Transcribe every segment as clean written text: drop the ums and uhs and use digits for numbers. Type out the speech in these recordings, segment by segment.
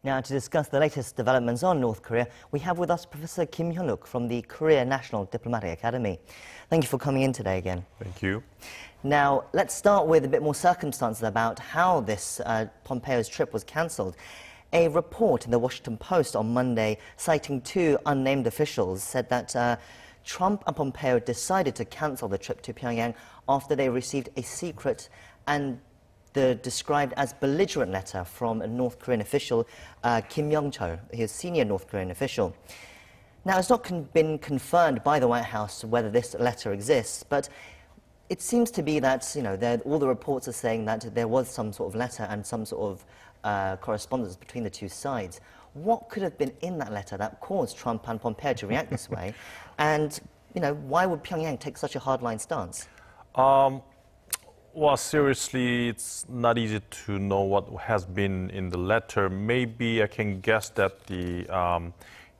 Now, to discuss the latest developments on North Korea, we have with us Professor Kim Hyun-wook from the Korea National Diplomatic Academy. Thank you for coming in today again. Thank you. Now, let's start with a bit more circumstances about how this Pompeo's trip was cancelled. A report in the Washington Post on Monday, citing two unnamed officials, said that Trump and Pompeo decided to cancel the trip to Pyongyang after they received a secret and the described as belligerent letter from a North Korean official, Kim Yong-chol, his senior North Korean official. Now, it's not been confirmed by the White House whether this letter exists, but it seems to be that, all the reports are saying that there was some sort of letter and some sort of correspondence between the two sides. What could have been in that letter that caused Trump and Pompeo to react this way? And, why would Pyongyang take such a hardline stance? Well, seriously, it's not easy to know what has been in the letter. Maybe I can guess that the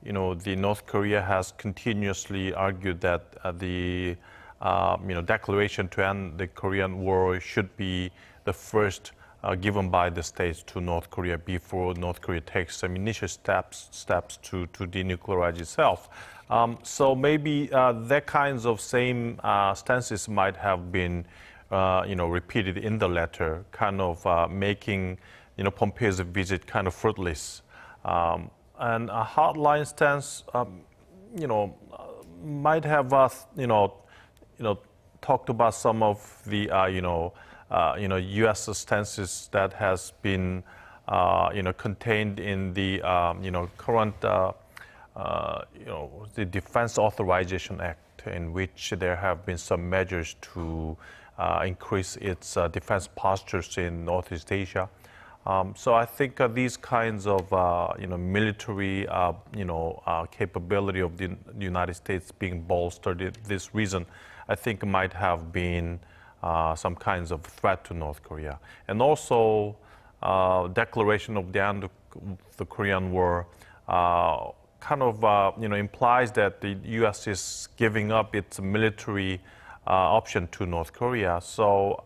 North Korea has continuously argued that the declaration to end the Korean War should be the first given by the states to North Korea before North Korea takes some initial steps to denuclearize itself. So maybe that kinds of same stances might have been repeated in the letter, kind of making, Pompeo's visit kind of fruitless. And a hardline stance, might have, talked about some of the, U.S. stances that has been, contained in the, current, the Defense Authorization Act, in which there have been some measures to increase its defense postures in Northeast Asia. So I think these kinds of military capability of the United States being bolstered, this reason I think might have been some kinds of threat to North Korea. And also declaration of the end of the Korean War kind of implies that the U.S. is giving up its military option to North Korea. So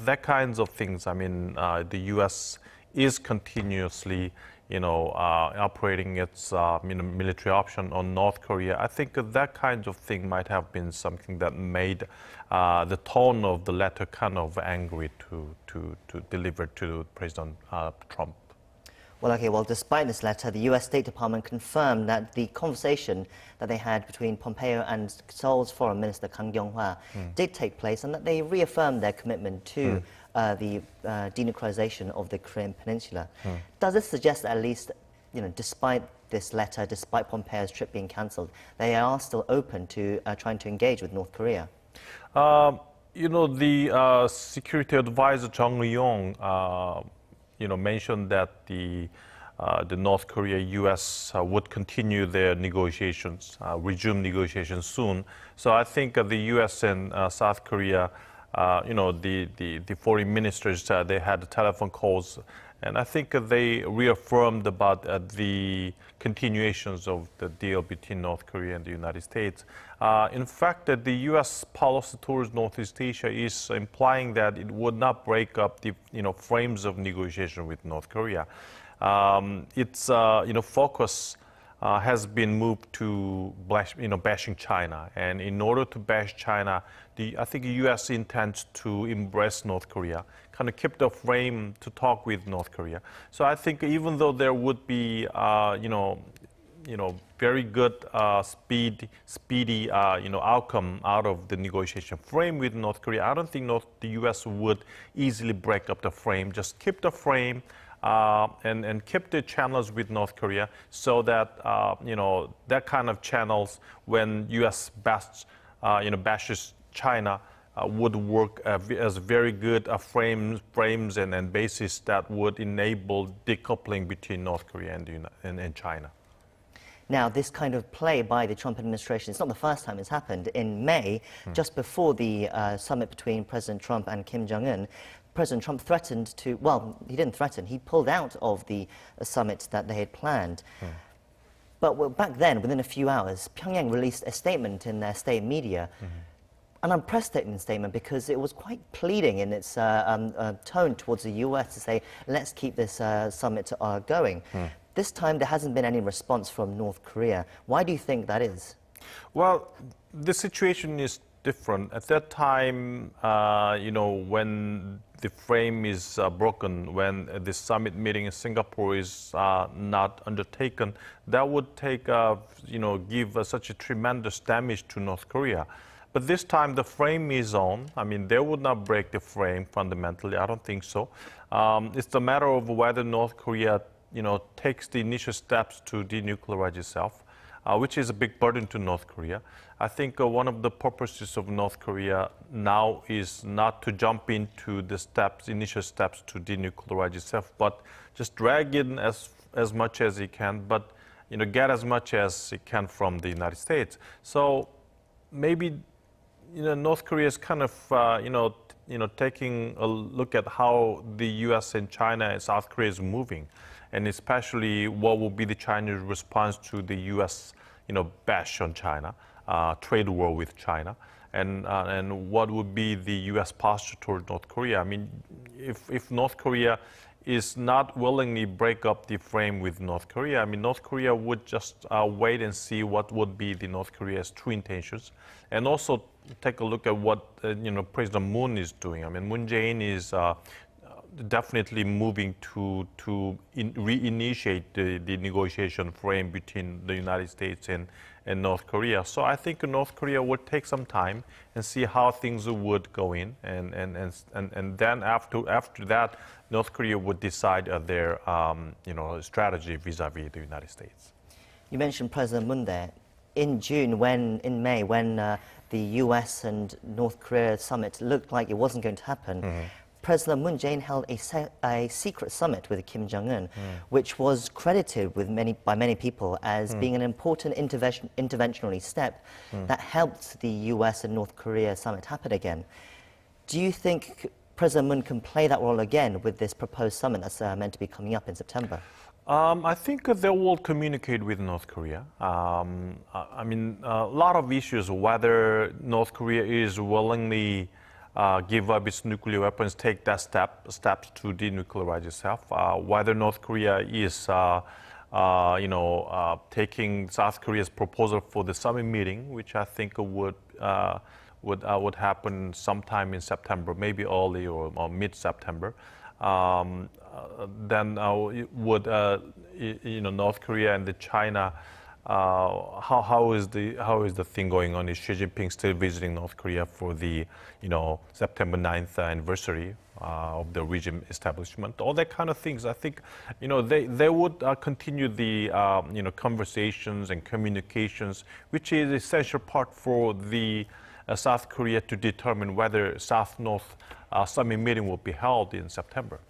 that kinds of things, the U.S. is continuously, operating its military option on North Korea. I think that kind of thing might have been something that made the tone of the letter kind of angry to deliver to President Trump. Well, despite this letter, the U.S. State Department confirmed that the conversation that they had between Pompeo and Seoul's Foreign Minister Kang Kyung-wha did take place, and that they reaffirmed their commitment to the denuclearization of the Korean Peninsula. Does this suggest that at least, despite this letter, despite Pompeo's trip being cancelled, they are still open to trying to engage with North Korea? The security advisor Jung Yong mentioned that the North Korea-U.S. would continue their negotiations, resume negotiations soon. So I think the U.S. and South Korea, the foreign ministers, they had telephone calls, and I think they reaffirmed about the continuations of the deal between North Korea and the United States. In fact, the U.S. policy towards Northeast Asia is implying that it would not break up the frames of negotiation with North Korea. Its focus has been moved to bashing China, and in order to bash China, I think the U.S. intends to embrace North Korea, kind of keep the frame to talk with North Korea. So I think even though there would be very good speedy outcome out of the negotiation frame with North Korea, I don't think the U.S. would easily break up the frame. Just keep the frame. And keep the channels with North Korea, so that that kind of channels, when U.S. bashes China, would work as very good frames and basis that would enable decoupling between North Korea and China. Now, this kind of play by the Trump administration, it's not the first time it's happened. In May, just before the summit between President Trump and Kim Jong-un, President Trump threatened to, well, he didn't threaten, he pulled out of the summit that they had planned. But back then, within a few hours, Pyongyang released a statement in their state media, an unprecedented statement, because it was quite pleading in its tone towards the U.S. to say, let's keep this summit going. This time there hasn't been any response from North Korea. Why do you think that is? Well, the situation is different. At that time, when the frame is broken, when the summit meeting in Singapore is not undertaken, that would take, give such a tremendous damage to North Korea. But this time the frame is on. I mean, they would not break the frame fundamentally. I don't think so. It's a matter of whether North Korea, takes the initial steps to denuclearize itself, which is a big burden to North Korea. I think one of the purposes of North Korea now is not to jump into the initial steps to denuclearize itself, but just drag in as much as it can, but get as much as it can from the United States. So maybe North Korea is kind of taking a look at how the U.S. and China and South Korea is moving, and especially what will be the Chinese response to the U.S. bash on China, trade war with China, and what would be the U.S. posture toward North Korea. I mean, if North Korea is not willingly break up the frame with North Korea, I mean, North Korea would just wait and see what would be the North Korea's true intentions, and also take a look at what President Moon is doing. I mean, Moon Jae-in is definitely moving to reinitiate the negotiation frame between the United States and North Korea. So I think North Korea would take some time and see how things would go in, and then after that, North Korea would decide their strategy vis-a-vis the United States. You mentioned President Moon there. In May, when the U.S. and North Korea summit looked like it wasn't going to happen, President Moon Jae-in held a secret summit with Kim Jong-un, which was credited by many people as being an important interventionary step that helped the U.S. and North Korea summit happen again. Do you think President Moon can play that role again with this proposed summit that's meant to be coming up in September? I think they will communicate with North Korea. I mean, a lot of issues, whether North Korea is willingly give up its nuclear weapons, take that steps to denuclearize itself, whether North Korea is, taking South Korea's proposal for the summit meeting, which I think would happen sometime in September, maybe early or mid-September. Then would North Korea and China, how is the thing going on? Is Xi Jinping still visiting North Korea for the September 9th anniversary of the regime establishment? All that kind of things. I think they would continue the conversations and communications, which is an essential part for the South Korea to determine whether South-North summit meeting will be held in September.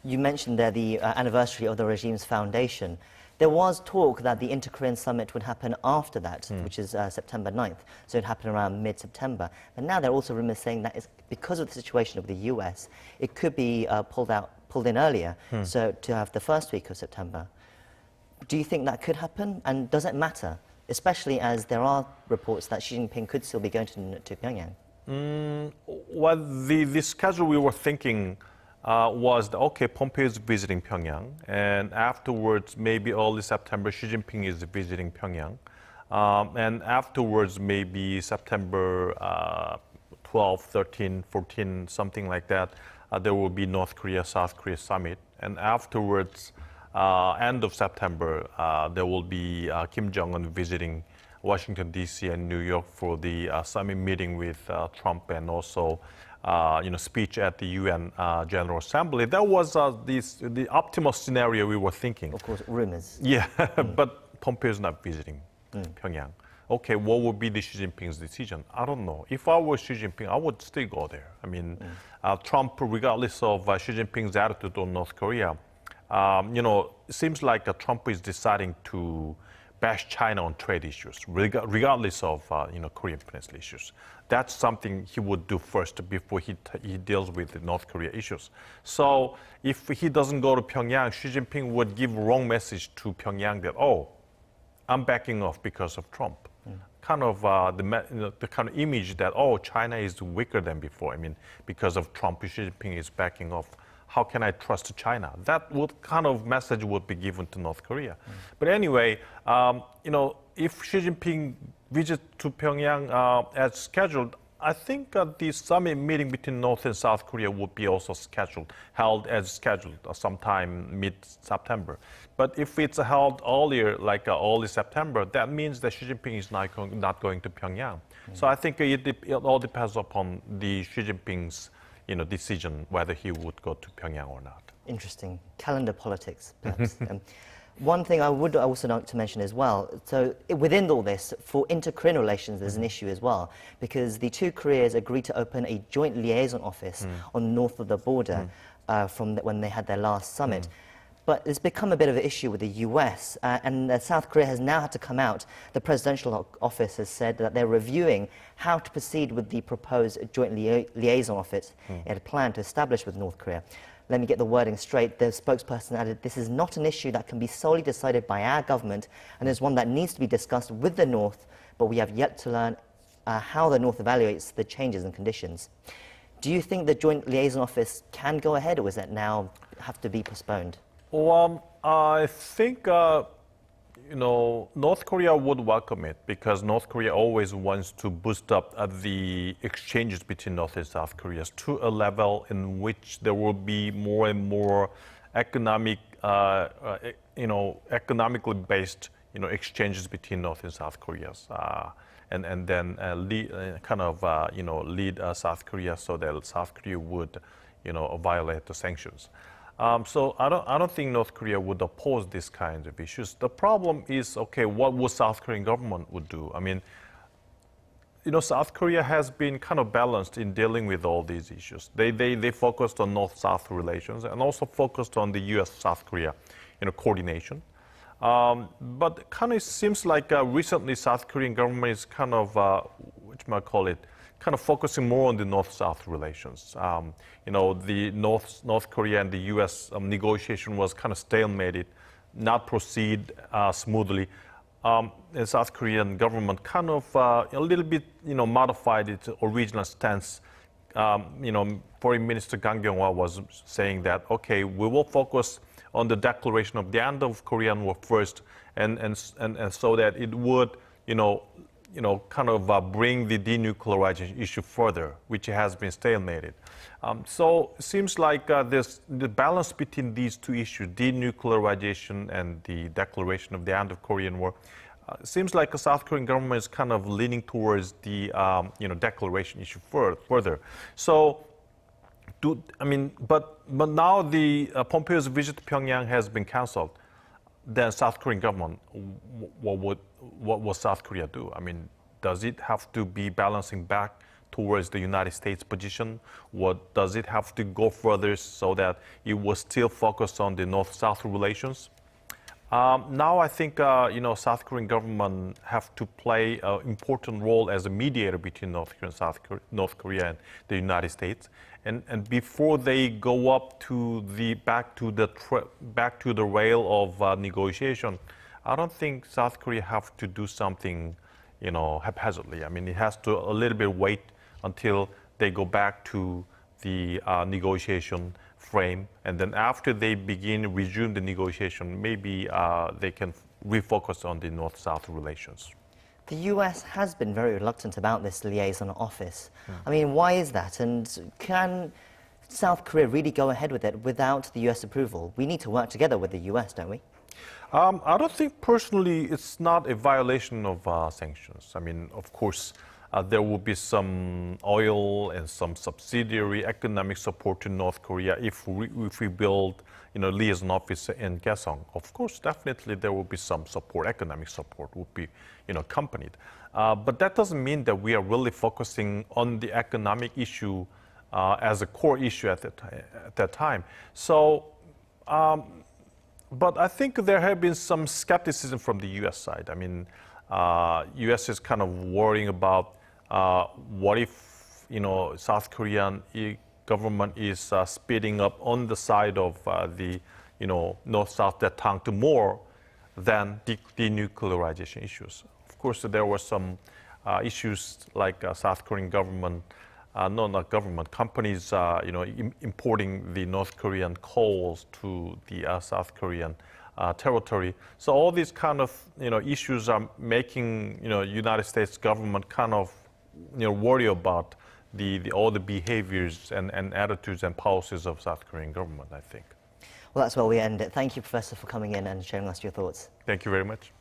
You mentioned there the anniversary of the regime's foundation. There was talk that the Inter-Korean summit would happen after that, which is September 9th, so it'd happen around mid-September. And now there are also rumors saying that it's because of the situation of the US, it could be pulled in earlier, so to have the first week of September. Do you think that could happen? And does it matter, especially as there are reports that Xi Jinping could still be going to Pyongyang? Well, the schedule we were thinking was that, okay, Pompeo is visiting Pyongyang, and afterwards, maybe early September, Xi Jinping is visiting Pyongyang, and afterwards, maybe September 12, 13, 14, something like that, there will be North Korea, South Korea summit, and afterwards, end of September, there will be Kim Jong-un visiting Washington, D.C. and New York for the summit meeting with Trump, and also speech at the UN General Assembly. That was the optimal scenario we were thinking. Of course, rumors. Yeah, but Pompeo is not visiting Pyongyang. Okay, what would be the Xi Jinping's decision? I don't know. If I was Xi Jinping, I would still go there. I mean, Trump, regardless of Xi Jinping's attitude on North Korea, it seems like Trump is deciding to bash China on trade issues, regardless of Korean Peninsula issues. That's something he would do first before he deals with the North Korea issues. So if he doesn't go to Pyongyang, Xi Jinping would give wrong message to Pyongyang that, oh, I'm backing off because of Trump. Kind of the kind of image that, oh, China is weaker than before. I mean, because of Trump, Xi Jinping is backing off. how can I trust China? That would kind of message would be given to North Korea. But anyway, if Xi Jinping visits to Pyongyang as scheduled, I think the summit meeting between North and South Korea would be also held as scheduled sometime mid-September. But if it's held earlier, like early September, that means that Xi Jinping is not going to Pyongyang. So I think it all depends upon the Xi Jinping's decision whether he would go to Pyongyang or not. Interesting. Calendar politics, perhaps. One thing I would also like to mention as well, so within all this, for inter-Korean relations, there's an issue as well, because the two Koreas agreed to open a joint liaison office on the north of the border from when they had their last summit. But it's become a bit of an issue with the US, and South Korea has now had to come out. The presidential office has said that they're reviewing how to proceed with the proposed joint liaison office it had planned to establish with North Korea. Let me get the wording straight. The spokesperson added, "This is not an issue that can be solely decided by our government, and is one that needs to be discussed with the North, but we have yet to learn how the North evaluates the changes and conditions." Do you think the joint liaison office can go ahead, or does that now have to be postponed? Well, I think North Korea would welcome it, because North Korea always wants to boost up the exchanges between North and South Korea to a level in which there will be more and more economically based, exchanges between North and South Koreas, and then lead South Korea so that South Korea would, violate the sanctions. So I don't think North Korea would oppose these kinds of issues. The problem is, okay, what would South Korean government would do? I mean, South Korea has been kind of balanced in dealing with all these issues. They focused on North-South relations and also focused on the U.S.-South Korea, coordination. But kind of seems like recently South Korean government is kind of, kind of focusing more on the North-South relations. The North Korea and the U.S. Negotiation was kind of stalemated, not proceed smoothly. The South Korean government kind of a little bit, modified its original stance. Foreign Minister Kang Kyung-wha was saying that, okay, we will focus on the declaration of the end of Korean War first, and so that it would, bring the denuclearization issue further, which has been stalemated. So it seems like the balance between these two issues, denuclearization and the declaration of the end of Korean War, seems like the South Korean government is kind of leaning towards the declaration issue further. So, but now the Pompeo's visit to Pyongyang has been cancelled. Then South Korean government, what will South Korea do? I mean, does it have to be balancing back towards the United States position? What does it have to go further so that it will still focus on the North-South relations? Now I think South Korean government have to play an important role as a mediator between North Korea and the United States. And before they go up to back to the rail of negotiation, I don't think South Korea have to do something, haphazardly. I mean, it has to a little bit wait until they go back to the negotiation frame, and then after they resume the negotiation, maybe they can refocus on the North-South relations. The US has been very reluctant about this liaison office. I mean, why is that? And can South Korea really go ahead with it without the US approval? We need to work together with the US, don't we? I don't think personally it's not a violation of sanctions. I mean, of course, there will be some oil and some subsidiary economic support to North Korea if we build, liaison office in Kaesong. Of course, definitely there will be some support, economic support will be, accompanied. But that doesn't mean that we are really focusing on the economic issue as a core issue at that time. So, but I think there have been some skepticism from the U.S. side. I mean, U.S. is kind of worrying about what if, South Korean government is speeding up on the side of the, North-South detente more than denuclearization issues. Of course, there were some issues like South Korean government no, not government, companies, importing the North Korean coals to the South Korean territory. So all these kind of, issues are making, United States government kind of, worry about all the behaviors and attitudes and policies of South Korean government, I think. Well, that's where we end it. Thank you, Professor, for coming in and sharing us your thoughts. Thank you very much.